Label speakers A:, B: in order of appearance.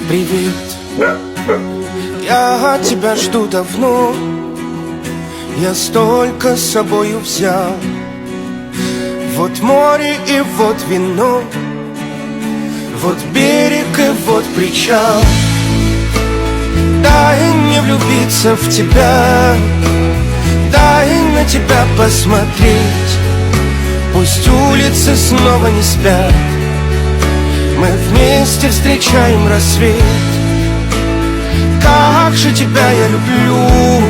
A: Привет, я тебя жду давно. Я столько с собою взял. Вот море и вот вино, вот берег и вот причал. Дай мне влюбиться в тебя, дай на тебя посмотреть. Пусть улицы снова не спят, мы вместе встречаем рассвет. Как же тебя я люблю,